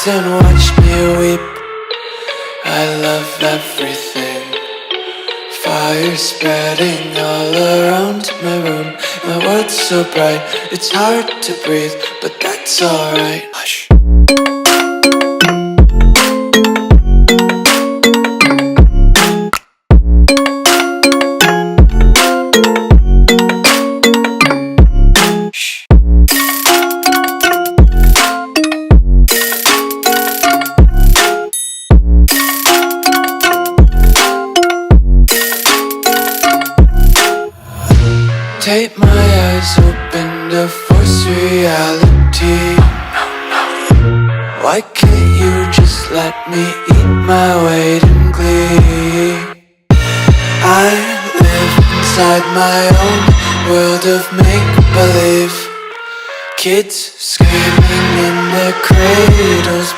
And watch me weep. I love everything. Fire spreading all around my room. My world's so bright, it's hard to breathe, but that's alright. Hush. Take my eyes open to force reality. Why can't you just let me eat my weight in glee? I live inside my own world of make-believe. Kids screaming in their cradles,